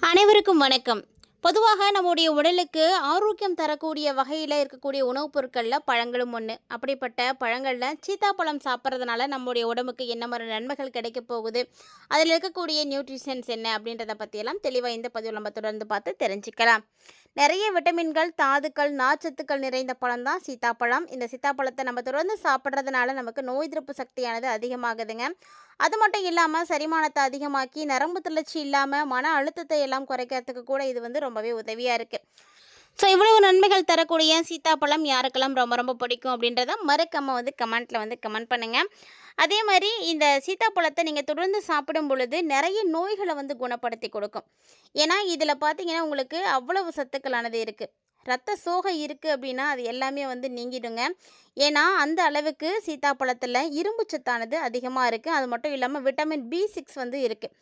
அனைவருக்கும் வணக்கம். பொதுவாக நம்முடைய உடலுக்கு ஆரோக்கியம் தரக்கூடிய வகையில் இருக்கக்கூடிய உணவுப் பொருட்களில் பழங்களும் ஒன்று. அப்படிப்பட்ட பழங்களில் சீத்தாப்பழம் சாப்பிட்றதுனால நம்முடைய உடம்புக்கு என்ன மாதிரி நன்மைகள் கிடைக்க போகுது, அதில் இருக்கக்கூடிய நியூட்ரிஷன்ஸ் என்ன அப்படின்றத பற்றியெல்லாம் தெளிவாக இந்த பதிவில் நம்ம தொடர்ந்து பார்த்து தெரிஞ்சுக்கலாம். நிறைய விட்டமின்கள், தாதுக்கள், நார்ச்சத்துக்கள் நிறைந்த பழம் தான் சீத்தாப்பழம். இந்த சீத்தாப்பழத்தை நம்ம தொடர்ந்து சாப்பிட்றதுனால நமக்கு நோய் எதிர்ப்பு சக்தியானது அதிகமாகுதுங்க. அது மட்டும் இல்லாமல் செரிமானத்தை அதிகமாக்கி நரம்பு தளர்ச்சி இல்லாமல் மன அழுத்தத்தை எல்லாம் குறைக்கிறதுக்கு கூட இது ரொம்பவே உதவியாக இருக்குது. ஸோ இவ்வளவு நன்மைகள் தரக்கூடிய சீத்தாப்பழம் யாருக்கெல்லாம் ரொம்ப ரொம்ப பிடிக்கும் அப்படின்றத மறக்காமல் கமெண்ட்டில் கமெண்ட் பண்ணுங்கள். அதே மாதிரி இந்த சீத்தாப்பழத்தை நீங்கள் தொடர்ந்து சாப்பிடும் பொழுது நிறைய நோய்களை குணப்படுத்தி கொடுக்கும். ஏன்னா இதில் பார்த்தீங்கன்னா உங்களுக்கு அவ்வளவு சத்துக்களானது இருக்குது. ரத்த சோகை இருக்குது அப்படின்னா அது எல்லாமே நீங்கிடுங்க. ஏன்னா அந்த அளவுக்கு சீத்தாப்பழத்தில் இரும்பு சத்தானது அதிகமாக இருக்குது. அது மட்டும் இல்லாமல் விட்டமின் B6 இருக்குது.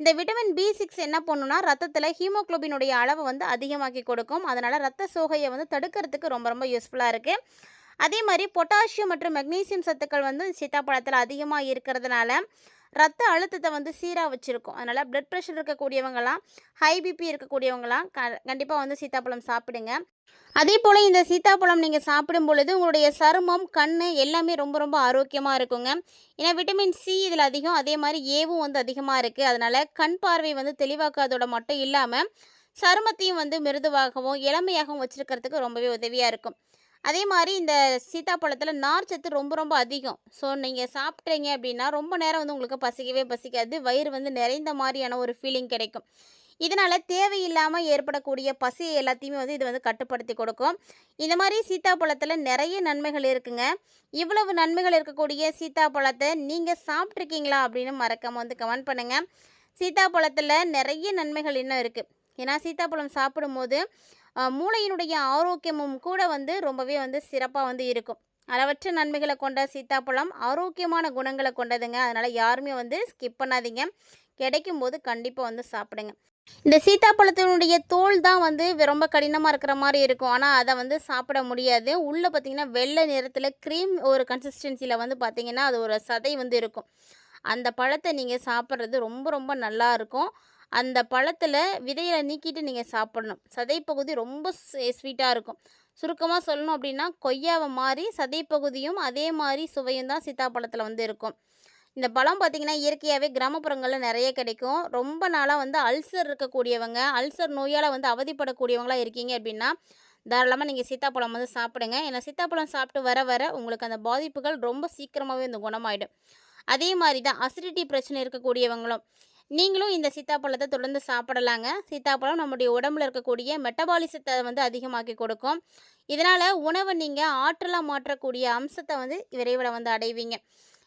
இந்த விட்டமின் B6 என்ன பண்ணுன்னா ரத்தத்தில் ஹீமோக்ளோபினுடைய அளவை அதிகமாக்கி கொடுக்கும். அதனால் ரத்த சோகையை தடுக்கிறதுக்கு ரொம்ப ரொம்ப யூஸ்ஃபுல்லாக இருக்குது. அதே மாதிரி பொட்டாசியம் மற்றும் மெக்னீசியம் சத்துக்கள் சீத்தாப்பழத்தில் அதிகமாக இருக்கிறதுனால ரத்த அழுத்தத்தை சீராக வச்சுருக்கும். அதனால் பிளட் ப்ரெஷர் இருக்கக்கூடியவங்களாம், ஹை பிபி இருக்கக்கூடியவங்களாம் கண்டிப்பாக சீத்தாப்பழம் சாப்பிடுங்க. அதே போல் இந்த சீத்தாப்பழம் நீங்கள் சாப்பிடும் பொழுது உங்களுடைய சருமம், கண் எல்லாமே ரொம்ப ரொம்ப ஆரோக்கியமாக இருக்குங்க. ஏன்னா விட்டமின் சி இதில் அதிகம், அதே மாதிரி ஏவும் அதிகமாக இருக்குது. அதனால் கண் பார்வை தெளிவாக்காதோட மட்டும் இல்லாமல் சருமத்தையும் மிருதுவாகவும் இளமையாகவும் வச்சுருக்கிறதுக்கு ரொம்பவே உதவியாக இருக்கும். அதே மாதிரி இந்த சீத்தாப்பழத்தில் நார் சத்து ரொம்ப ரொம்ப அதிகம். ஸோ நீங்கள் சாப்பிட்றீங்க அப்படின்னா ரொம்ப நேரம் உங்களுக்கு பசிக்கவே பசிக்காது. வயிறு நிறைந்த மாதிரியான ஒரு ஃபீலிங் கிடைக்கும். இதனால் தேவையில்லாமல் ஏற்படக்கூடிய பசியை எல்லாத்தையுமே இது கட்டுப்படுத்தி கொடுக்கும். இந்த மாதிரி சீத்தாப்பழத்தில் நிறைய நன்மைகள் இருக்குங்க. இவ்வளவு நன்மைகள் இருக்கக்கூடிய சீத்தாப்பழத்தை நீங்கள் சாப்பிட்ருக்கீங்களா அப்படின்னு மறக்காமல் கமெண்ட் பண்ணுங்கள். சீத்தாப்பழத்தில் நிறைய நன்மைகள் இன்னும் இருக்குது. ஏன்னா சீத்தாப்பழம் சாப்பிடும்போது மூளையினுடைய ஆரோக்கியமும் கூட ரொம்பவே சிறப்பாக இருக்கும். அளவற்ற நன்மைகளை கொண்ட சீத்தாப்பழம் ஆரோக்கியமான குணங்களை கொண்டதுங்க. அதனால் யாருமே ஸ்கிப் பண்ணாதீங்க. கிடைக்கும் போது கண்டிப்பாக சாப்பிடுங்க. இந்த சீத்தாப்பழத்தினுடைய தோல் தான் ரொம்ப கடினமாக இருக்கிற மாதிரி இருக்கும். ஆனால் அதை சாப்பிட முடியாது. உள்ளே பார்த்திங்கன்னா வெள்ளை நிறத்தில் க்ரீம் ஒரு கன்சிஸ்டன்சியில் பார்த்திங்கன்னா அது ஒரு சதை இருக்கும். அந்த பழத்தை நீங்கள் சாப்பிட்றது ரொம்ப ரொம்ப நல்லா இருக்கும். அந்த பழத்தில் விதையை நீக்கிட்டு நீங்கள் சாப்பிடணும். சதைப்பகுதி ரொம்ப ஸ்வீட்டாக இருக்கும். சுருக்கமாக சொல்லணும் அப்படின்னா கொய்யாவை மாதிரி சதைப்பகுதியும் அதே மாதிரி சுவையும் தான் சீத்தாப்பழத்தில் இருக்கும். இந்த பழம் பார்த்திங்கன்னா இயற்கையாகவே கிராமப்புறங்களில் நிறைய கிடைக்கும். ரொம்ப நாளாக அல்சர் இருக்கக்கூடியவங்க, அல்சர் நோயால் அவதிப்படக்கூடியவங்களாக இருக்கீங்க அப்படின்னா தாராளமாக நீங்கள் சீத்தாப்பழம் சாப்பிடுங்க. ஏன்னா சீத்தாப்பழம் சாப்பிட்டு வர வர உங்களுக்கு அந்த பாதிப்புகள் ரொம்ப சீக்கிரமாகவே குணமாயிடும். அதே மாதிரி தான் அசிடிட்டி பிரச்சனை இருக்கக்கூடியவங்களும் நீங்களும் இந்த சீத்தாப்பழத்தை தொடர்ந்து சாப்பிடலாங்க. சீத்தாப்பழம் நம்முடைய உடம்புல இருக்கக்கூடிய மெட்டபாலிசத்தை அதிகமாக்கி கொடுக்கும். இதனால் உணவை நீங்கள் ஆற்றலாக மாற்றக்கூடிய அம்சத்தை விரைவில் அடைவீங்க.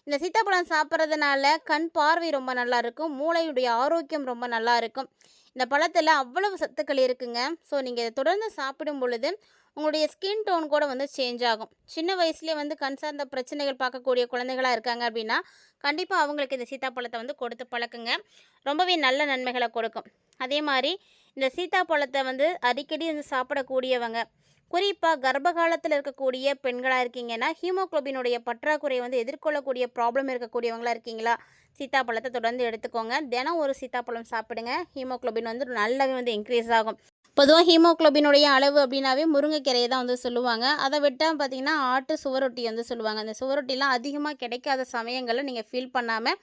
இந்த சீத்தாப்பழம் சாப்பிட்றதுனால கண் பார்வை ரொம்ப நல்லா இருக்கும். மூளையுடைய ஆரோக்கியம் ரொம்ப நல்லா இருக்கும். இந்த பழத்தில் அவ்வளவு சத்துக்கள் இருக்குங்க. ஸோ நீங்கள் இதை தொடர்ந்து சாப்பிடும் பொழுது உங்களுடைய ஸ்கின் டோன் கூட சேஞ்ச் ஆகும். சின்ன வயசுலேயே கண் சார்ந்த பிரச்சனைகள் பார்க்கக்கூடிய குழந்தைகளாக இருக்காங்க அப்படின்னா கண்டிப்பாக அவங்களுக்கு இந்த சீத்தாப்பழத்தை கொடுத்து பழக்குங்க. ரொம்பவே நல்ல நன்மைகளை கொடுக்கும். அதே மாதிரி இந்த சீத்தாப்பழத்தை அடிக்கடி சாப்பிடக்கூடியவங்க, குறிப்பாக கர்ப்ப காலத்தில் இருக்கக்கூடிய பெண்களாக இருக்கீங்கன்னா ஹீமோக்ளோபினுடைய பற்றாக்குறையை எதிர்கொள்ளக்கூடிய ப்ராப்ளம் இருக்கக்கூடியவங்களாக இருக்கீங்களா, சீத்தாப்பழத்தை தொடர்ந்து எடுத்துக்கோங்க. தினம் ஒரு சீத்தாப்பழம் சாப்பிடுங்க. ஹீமோக்ளோபின் நல்லாவே இன்க்ரீஸ் ஆகும். பொதுவாக ஹீமோக்ளோபினுடைய அளவு அப்படின்னாவே முருங்கைக்கீரையை தான் சொல்லுவாங்க. அதை விட்டால் பார்த்திங்கன்னா ஆட்டு சுவரொட்டி சொல்லுவாங்க. அந்த சுவரொட்டிலாம் அதிகமாக கிடைக்காத சமயங்களில் நீங்கள் ஃபீல் பண்ணாமல்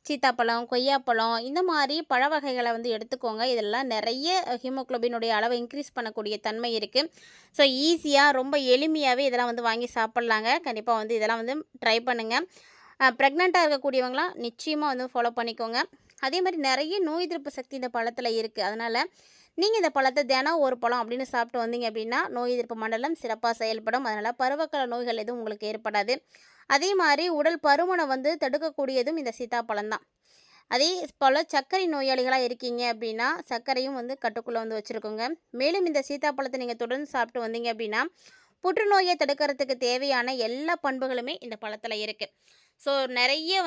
சீத்தாப்பழம், கொய்யாப்பழம் இந்த மாதிரி பழ வகைகளை எடுத்துக்கோங்க. இதெல்லாம் நிறைய ஹீமோக்ளோபினுடைய அளவை இன்க்ரீஸ் பண்ணக்கூடிய தன்மை இருக்குது. ஸோ ஈஸியாக ரொம்ப எளிமையாகவே இதெல்லாம் வாங்கி சாப்பிட்லாங்க. கண்டிப்பாக இதெல்லாம் ட்ரை பண்ணுங்கள். ப்ரெக்னெண்ட்டாக இருக்கக்கூடியவங்களாம் நிச்சயமாக ஃபாலோ பண்ணிக்கோங்க. அதே மாதிரி நிறைய நோய் எதிர்ப்பு சக்தி இந்த பழத்தில் இருக்குது. அதனால் நீங்கள் இந்த பழத்தை தினம் ஒரு பழம் அப்படின்னு சாப்பிட்டு வந்தீங்க அப்படின்னா நோய் எதிர்ப்பு மண்டலம் சிறப்பாக செயல்படும். அதனால் பருவகால நோய்கள் எதுவும் உங்களுக்கு ஏற்படாது. அதே மாதிரி உடல் பருமனை தடுக்கக்கூடியதும் இந்த சீத்தாப்பழம் தான். அதே போல் சர்க்கரை நோயாளிகளாக இருக்கீங்க அப்படின்னா சர்க்கரையும் கட்டுக்குள்ளே வச்சுருக்கோங்க. மேலும் இந்த சீத்தாப்பழத்தை நீங்கள் தொடர்ந்து சாப்பிட்டு வந்தீங்க அப்படின்னா புற்றுநோயை தடுக்கிறதுக்கு தேவையான எல்லா பண்புகளுமே இந்த பழத்தில் இருக்குது. ஸோ நிறைய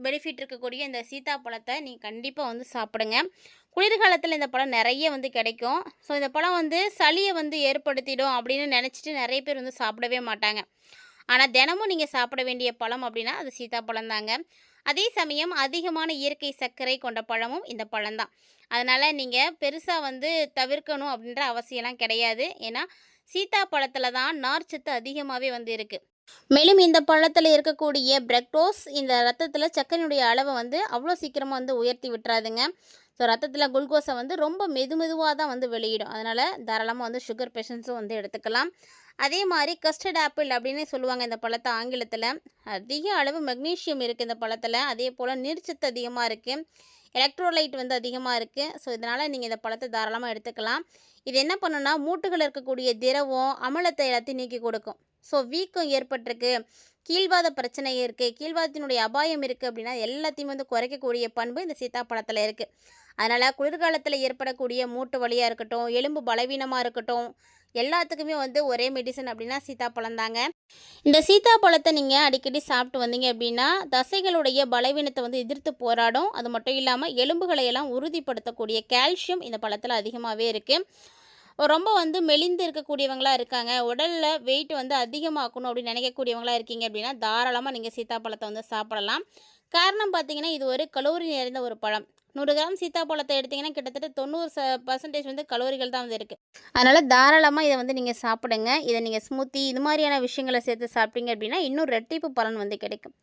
பெனிஃபிட் இருக்கக்கூடிய இந்த சீத்தாப்பழத்தை நீங்கள் கண்டிப்பாக சாப்பிடுங்க. குளிர்காலத்தில் இந்த பழம் நிறைய கிடைக்கும். ஸோ இந்த பழம் சளியை ஏற்படுத்திடும் அப்படின்னு நினச்சிட்டு நிறைய பேர் சாப்பிடவே மாட்டாங்க. ஆனால் தினமும் நீங்கள் சாப்பிட வேண்டிய பழம் அப்படின்னா அது சீத்தாப்பழம் தாங்க. அதே சமயம் அதிகமான இயற்கை சர்க்கரை கொண்ட பழமும் இந்த பழம்தான். அதனால் நீங்கள் பெருசாக வந்து தவிர்க்கணும் அப்படின்ற அவசியம்லாம் கிடையாது. ஏன்னா சீத்தாப்பழத்தில் தான் நார்ச்சத்து அதிகமாகவே வந்து இருக்குது. மேலும் இந்த பழத்தில் இருக்கக்கூடிய பிரக்டோஸ் இந்த ரத்தத்தில் சர்க்கரையினுடைய அளவை வந்து அவ்வளோ சீக்கிரமாக வந்து உயர்த்தி விட்டுறாதுங்க. ஸோ ரத்தத்தில் குளுக்கோஸை வந்து ரொம்ப மெதுவாக தான் வந்து வெளியிடும். அதனால் தாராளமாக வந்து சுகர் பேஷண்ட்ஸும் வந்து எடுத்துக்கலாம். அதே மாதிரி கஸ்டர்ட் ஆப்பிள் அப்படின்னு சொல்லுவாங்க இந்த பழத்தை ஆங்கிலத்தில். அதிக அளவு மெக்னீஷியம் இருக்குது இந்த பழத்தில். அதே போல் நீர்ச்சத்து அதிகமாக இருக்குது. எலக்ட்ரோலைட் வந்து அதிகமாக இருக்குது. ஸோ இதனால் நீங்கள் இந்த பழத்தை தாராளமாக எடுத்துக்கலாம். இது என்ன பண்ணுன்னா மூட்டுகள் இருக்கக்கூடிய திரவம் அமிலத்தை எல்லாத்தையும் நீக்கி கொடுக்கும். ஸோ வீக்கம் ஏற்பட்டிருக்கு, கீழ்வாத பிரச்சனை இருக்குது, கீழ்வாதத்தினுடைய அபாயம் இருக்குது அப்படின்னா எல்லாத்தையும் வந்து குறைக்கக்கூடிய பண்பு இந்த சீத்தாப்பழத்தில் இருக்குது. அதனால் குளிர்காலத்தில் ஏற்படக்கூடிய மூட்டு வலியாக இருக்கட்டும், எலும்பு பலவீனமாக இருக்கட்டும், எல்லாத்துக்குமே வந்து ஒரே மெடிசன் அப்படின்னா சீத்தாப்பழம் தாங்க. இந்த சீத்தாப்பழத்தை நீங்கள் அடிக்கடி சாப்பிட்டு வந்தீங்க அப்படின்னா தசைகளுடைய பலவீனத்தை வந்து எதிர்த்து போராடும். அது மட்டும் இல்லாமல் எலும்புகளை எல்லாம் உறுதிப்படுத்தக்கூடிய கால்சியம் இந்த பழத்தில் அதிகமாகவே இருக்குது. ரொம்ப வந்து மெலிந்து இருக்கக்கூடியவங்களாக இருக்காங்க, உடலில் வெயிட் வந்து அதிகமாக்கணும் அப்படின்னு நினைக்கக்கூடியவங்களாக இருக்கீங்க அப்படின்னா தாராளமாக நீங்கள் சீத்தாப்பழத்தை வந்து சாப்பிடலாம். காரணம் பார்த்தீங்கன்னா இது ஒரு கலோரி நிறைந்த ஒரு பழம். 100 கிராம் சீத்தாப்பழத்தை எடுத்திங்கன்னா கிட்டத்தட்ட 90% வந்து கலோரிகள் தான் வந்து இருக்குது. அதனால் தாராளமாக இதை வந்து நீங்கள் சாப்பிடுங்க. இதை நீங்கள் ஸ்மூத்தி இது மாதிரியான விஷயங்களை சேர்த்து சாப்பிட்டீங்க அப்படின்னா இன்னும் ரெட்டிப்பு பலன் வந்து கிடைக்கும்.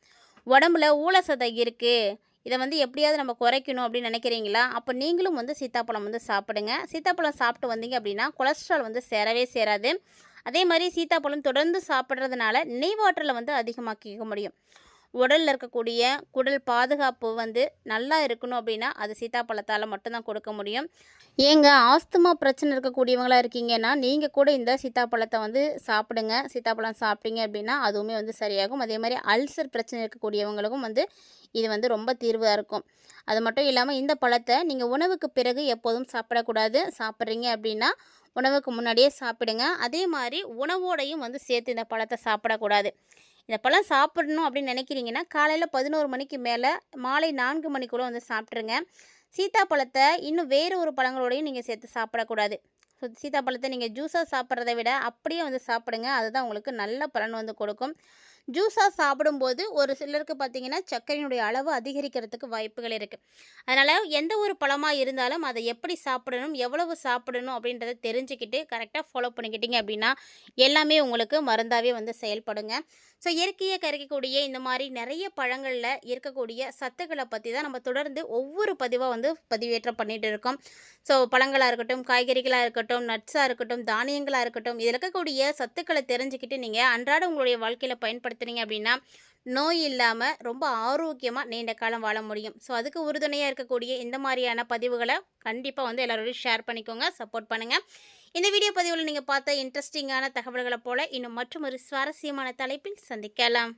உடம்புல ஊழசதை இருக்குது, இதை வந்து எப்படியாவது நம்ம குறைக்கணும் அப்படின்னு நினைக்கிறீங்களா? அப்போ நீங்களும் வந்து சீத்தாப்பழம் வந்து சாப்பிடுங்க. சீத்தாப்பழம் சாப்பிட்டு வந்தீங்க அப்படின்னா கொலஸ்ட்ரால் வந்து சேரவே சேராது. அதே மாதிரி சீத்தாப்பழம் தொடர்ந்து சாப்பிட்றதுனால நினைவாற்றலை வந்து அதிகமாக்கிக்க முடியும். உடலில் இருக்கக்கூடிய குடல் பாதுகாப்பு வந்து நல்லா இருக்கணும் அப்படின்னா அது சீத்தாப்பழத்தால் மட்டும்தான் கொடுக்க முடியும். ஏங்க ஆஸ்துமா பிரச்சனை இருக்கக்கூடியவங்களாக இருக்கீங்கன்னா நீங்கள் கூட இந்த சீத்தாப்பழத்தை வந்து சாப்பிடுங்க. சீத்தாப்பழம் சாப்பிட்டீங்க அப்படின்னா அதுவுமே வந்து சரியாகும். அதே மாதிரி அல்சர் பிரச்சனை இருக்கக்கூடியவங்களுக்கும் வந்து இது வந்து ரொம்ப தீர்வாக இருக்கும். அது மட்டும் இல்லாமல் இந்த பழத்தை நீங்கள் உணவுக்கு பிறகு எப்போதும் சாப்பிடக்கூடாது. சாப்பிட்றீங்க அப்படின்னா உணவுக்கு முன்னாடியே சாப்பிடுங்க. அதே மாதிரி உணவோடையும் வந்து சேர்த்து இந்த பழத்தை சாப்பிடக்கூடாது. இந்த பழம் சாப்பிடணும் அப்படின்னு நினைக்கிறீங்கன்னா காலையில் 11 மணிக்கு மேலே மாலை 4 மணிக்குள்ளே வந்து சாப்பிட்ருங்க. சீத்தாப்பழத்தை இன்னும் வேறு ஒரு பழங்களோடையும் நீங்கள் சேர்த்து சாப்பிடக்கூடாது. ஸோ சீத்தாப்பழத்தை நீங்கள் ஜூஸாக சாப்பிட்றத விட அப்படியே வந்து சாப்பிடுங்க. அதுதான் உங்களுக்கு நல்ல பலன் வந்து கொடுக்கும். ஜூஸாக சாப்பிடும்போது ஒரு சிலருக்கு பார்த்திங்கன்னா சர்க்கரையினுடைய அளவு அதிகரிக்கிறதுக்கு வாய்ப்புகள் இருக்குது. அதனால் எந்த ஒரு பழமாக இருந்தாலும் அதை எப்படி சாப்பிடணும், எவ்வளவு சாப்பிடணும் அப்படின்றத தெரிஞ்சுக்கிட்டு கரெக்டாக ஃபாலோ பண்ணிக்கிட்டீங்க அப்படின்னா எல்லாமே உங்களுக்கு மருந்தாகவே வந்து செயல்படுங்க. ஸோ இயற்கையாக கிடைக்கக்கூடிய இந்த மாதிரி நிறைய பழங்களில் இருக்கக்கூடிய சத்துக்களை பற்றி தான் நம்ம தொடர்ந்து ஒவ்வொரு பதிவாக வந்து பதிவேற்றம் பண்ணிகிட்டு இருக்கோம். ஸோ பழங்களாக இருக்கட்டும், காய்கறிகளாக இருக்கட்டும், நட்ஸாக இருக்கட்டும், தானியங்களாக இருக்கட்டும், இதில் இருக்கக்கூடிய சத்துக்களை தெரிஞ்சுக்கிட்டு நீங்கள் அன்றாட உங்களுடைய வாழ்க்கையில் பயன்படுத்துனீங்க அப்படின்னா நோய் இல்லாமல் ரொம்ப ஆரோக்கியமாக நீண்ட காலம் வாழ முடியும். ஸோ அதுக்கு உறுதுணையாக இருக்கக்கூடிய இந்த மாதிரியான பதிவுகளை கண்டிப்பாக வந்து எல்லோரோடையும் ஷேர் பண்ணிக்கோங்க, சப்போர்ட் பண்ணுங்கள். இந்த வீடியோ பதிவில் நீங்கள் பார்த்த இன்ட்ரெஸ்டிங்கான தகவல்களை போல் இன்னும் மற்றொரு சுவாரஸ்யமான தலைப்பில் சந்திக்கலாம்.